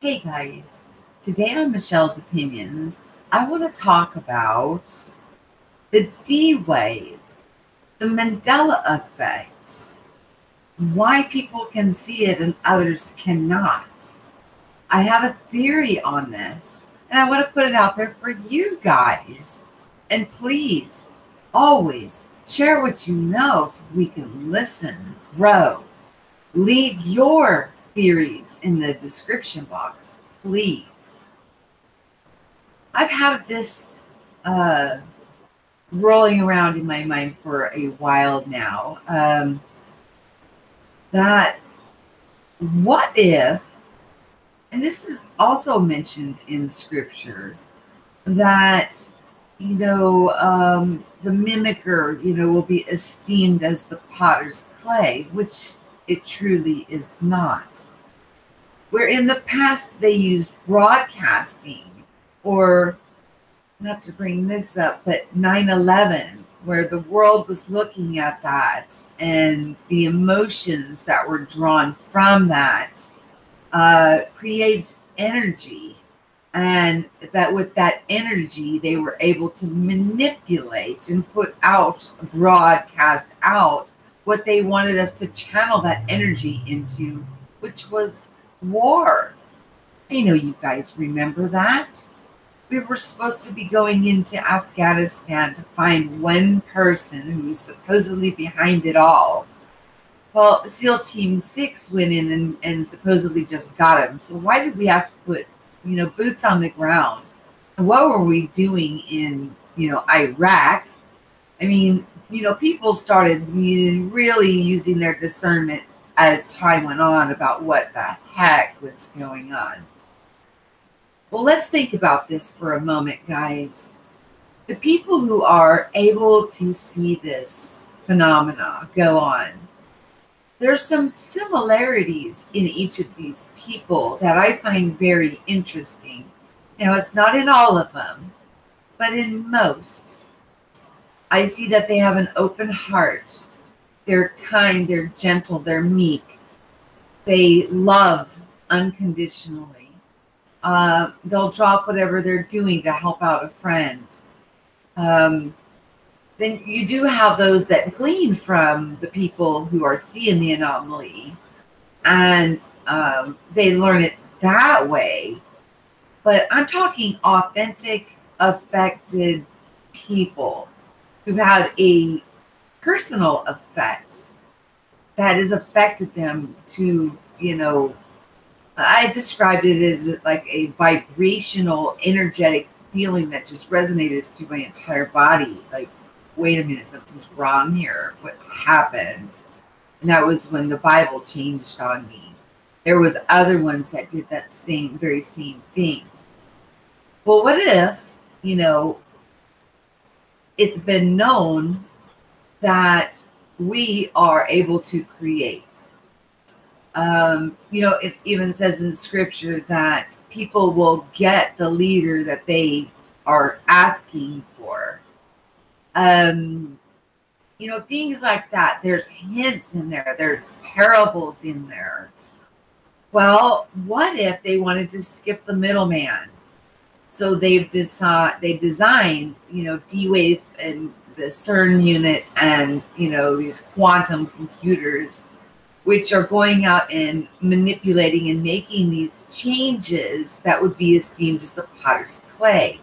Hey guys, today on Michelle's Opinions, I want to talk about the D wave, the Mandela Effect, why people can see it and others cannot. I have a theory on this, and I want to put it out there for you guys. And please, always share what you know so we can listen, grow. Leave your theories in the description box, please. I've had this rolling around in my mind for a while now. That what if, and this is also mentioned in scripture, that, the mimicker, will be esteemed as the potter's clay, which it truly is not. Where in the past they used broadcasting, or not to bring this up, but 9/11, where the world was looking at that and the emotions that were drawn from that creates energy. And that with that energy, they were able to manipulate and put out, broadcast out what they wanted us to channel that energy into, which was war. I know you guys remember that. We were supposed to be going into Afghanistan to find one person who was supposedly behind it all. Well, SEAL Team 6 went in and supposedly just got him. So why did we have to put, boots on the ground? And what were we doing in, Iraq? I mean, people started really using their discernment as time went on about what the heck was going on. Well, let's think about this for a moment, guys. The people who are able to see this phenomena go on, there's some similarities in each of these people that I find very interesting. Now, it's not in all of them, but in most. I see that they have an open heart. They're kind, they're gentle, they're meek. They love unconditionally. They'll drop whatever they're doing to help out a friend. Then you do have those that glean from the people who are seeing the anomaly, and they learn it that way. But I'm talking authentic, affected people who've had a personal effect that has affected them to, I described it as like a vibrational, energetic feeling that just resonated through my entire body. Like, wait a minute, something's wrong here. What happened? And that was when the Bible changed on me. There was other ones that did that very same thing. Well, what if, it's been known that we are able to create. It even says in scripture that people will get the leader that they are asking for. Things like that. There's hints in there. There's parables in there. Well, what if they wanted to skip the middleman? So they designed, D-Wave and the CERN unit and, these quantum computers, which are going out and manipulating and making these changes that would be esteemed as the potter's clay.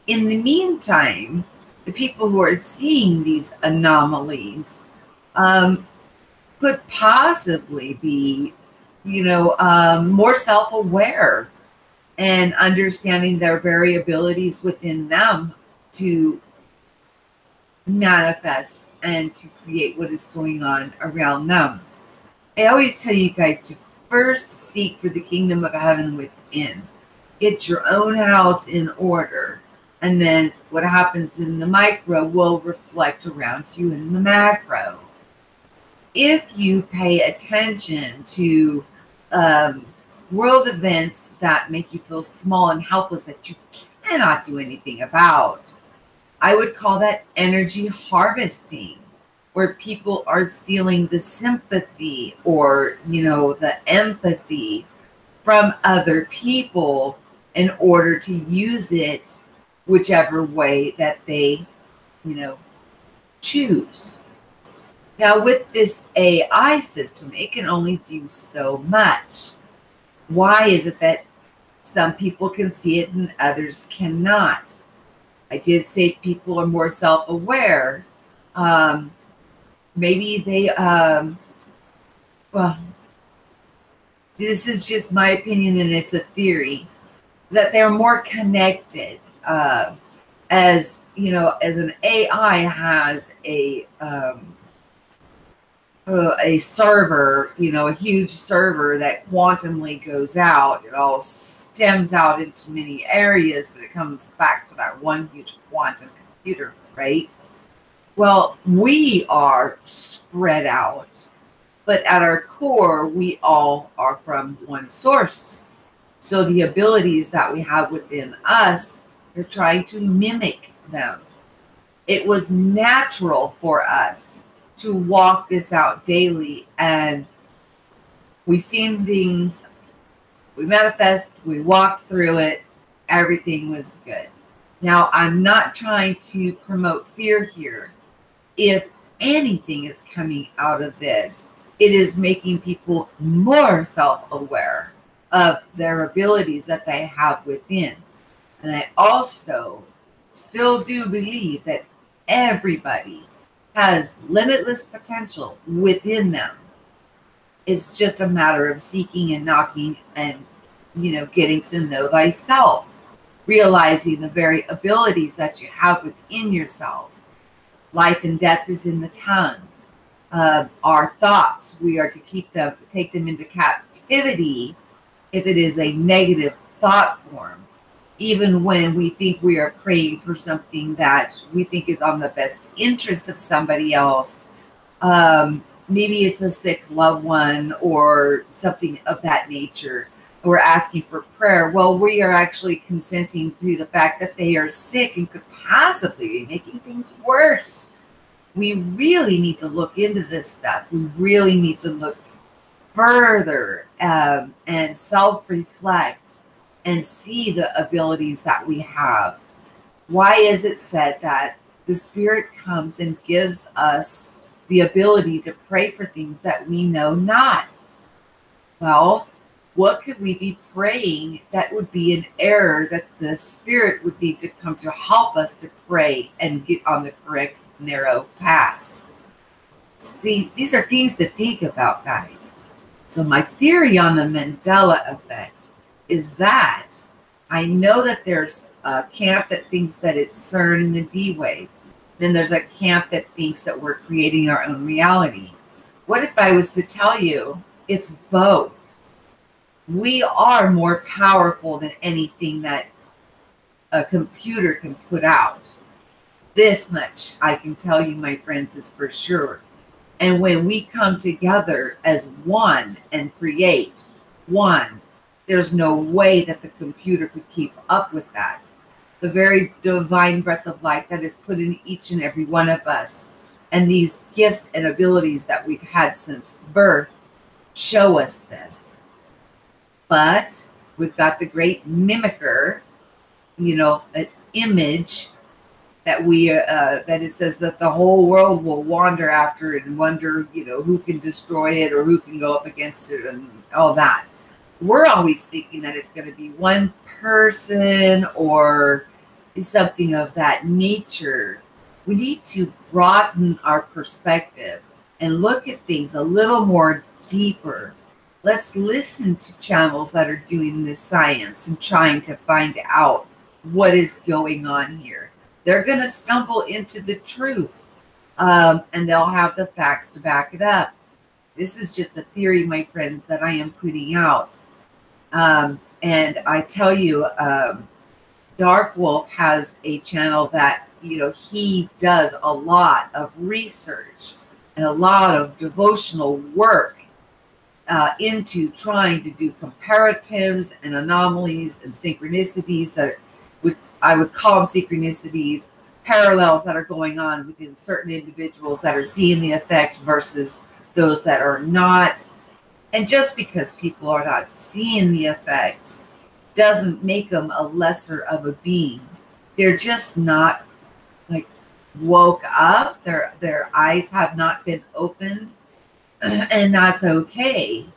In the meantime, the people who are seeing these anomalies could possibly be, more self-aware and understanding their variabilities within them to manifest and to create what is going on around them. I always tell you guys to first seek for the kingdom of heaven within. Get your own house in order. And then what happens in the micro will reflect around you in the macro. If you pay attention to world events that make you feel small and helpless that you cannot do anything about, I would call that energy harvesting, where people are stealing the sympathy or, the empathy from other people in order to use it whichever way that they, choose. Now, with this AI system, it can only do so much. Why is it that some people can see it and others cannot? I did say people are more self-aware. Maybe they, well, this is just my opinion and it's a theory, that they're more connected. As as an AI has a server, a huge server that quantumly goes out. It all stems out into many areas, but it comes back to that one huge quantum computer, right? Well, we are spread out, but at our core, we all are from one source. So the abilities that we have within us, they're trying to mimic them. It was natural for us to walk this out daily, and we seen things, we manifest, we walked through it, everything was good. Now, I'm not trying to promote fear here. If anything is coming out of this, it is making people more self-aware of their abilities that they have within. And I also still do believe that everybody has limitless potential within them. It's just a matter of seeking and knocking and, getting to know thyself, realizing the very abilities that you have within yourself. Life and death is in the tongue. Our thoughts, we are to take them into captivity if it is a negative thought form. Even when we think we are praying for something that we think is on the best interest of somebody else, maybe it's a sick loved one or something of that nature, we're asking for prayer. Well, we are actually consenting to the fact that they are sick and could possibly be making things worse. We really need to look into this stuff. We really need to look further and self-reflect and see the abilities that we have. Why is it said that the Spirit comes and gives us the ability to pray for things that we know not? Well, what could we be praying that would be an error that the Spirit would need to come to help us to pray and get on the correct narrow path? See, these are things to think about, guys. So my theory on the Mandela Effect is that I know that there's a camp that thinks that it's CERN and the D-Wave. Then there's a camp that thinks that we're creating our own reality. What if I was to tell you it's both? We are more powerful than anything that a computer can put out. This much I can tell you, my friends, is for sure. And when we come together as one and create one, there's no way that the computer could keep up with that. The very divine breath of life that is put in each and every one of us, and these gifts and abilities that we've had since birth show us this. But we've got the great mimicker, an image that that it says that the whole world will wander after it and wonder, who can destroy it or who can go up against it and all that. We're always thinking that it's going to be one person or something of that nature. We need to broaden our perspective and look at things a little more deeper. Let's listen to channels that are doing this science and trying to find out what is going on here. They're going to stumble into the truth, and they'll have the facts to back it up. This is just a theory, my friends, that I am putting out. And I tell you, Dark Wolf has a channel that, he does a lot of research and a lot of devotional work into trying to do comparatives and anomalies and synchronicities that I would call them synchronicities, parallels that are going on within certain individuals that are seeing the effect versus those that are not. And just because people are not seeing the effect doesn't make them a lesser of a being. They're just not like woke up. Their eyes have not been opened, and that's okay.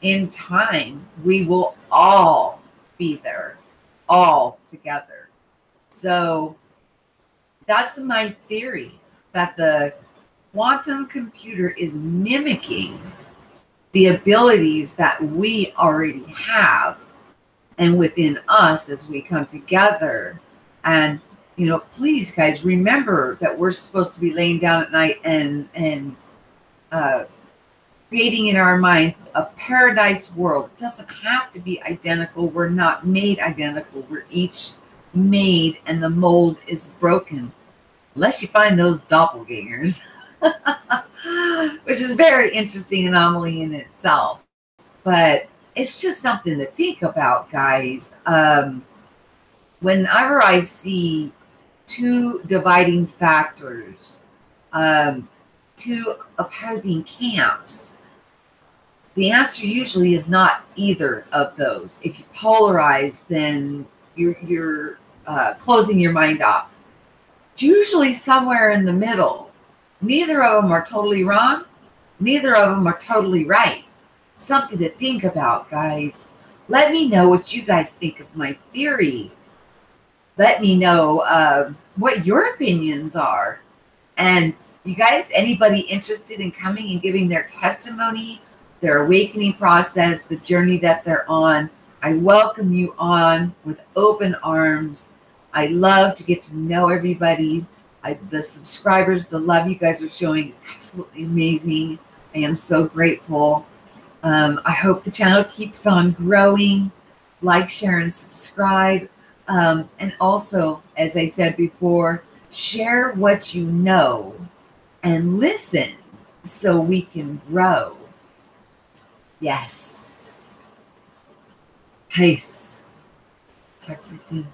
In time, we will all be there, all together. So that's my theory, that the quantum computer is mimicking the abilities that we already have and within us as we come together. And please, guys, remember that we're supposed to be laying down at night and uh, creating in our mind a paradise world. It doesn't have to be identical. We're not made identical. We're each made, and the mold is broken, unless you find those doppelgangers, which is a very interesting anomaly in itself. But it's just something to think about, guys. Whenever I see two dividing factors, two opposing camps, the answer usually is not either of those. If you polarize, then you're closing your mind off. It's usually somewhere in the middle. Neither of them are totally wrong. Neither of them are totally right. Something to think about, guys. Let me know what you guys think of my theory. Let me know what your opinions are. And you guys, anybody interested in coming and giving their testimony, their awakening process, the journey that they're on, I welcome you on with open arms. I love to get to know everybody. The subscribers, the love you guys are showing is absolutely amazing. I am so grateful. I hope the channel keeps on growing. Like, share, and subscribe. And also, as I said before, share what you know and listen so we can grow. Yes. Peace. Talk to you soon.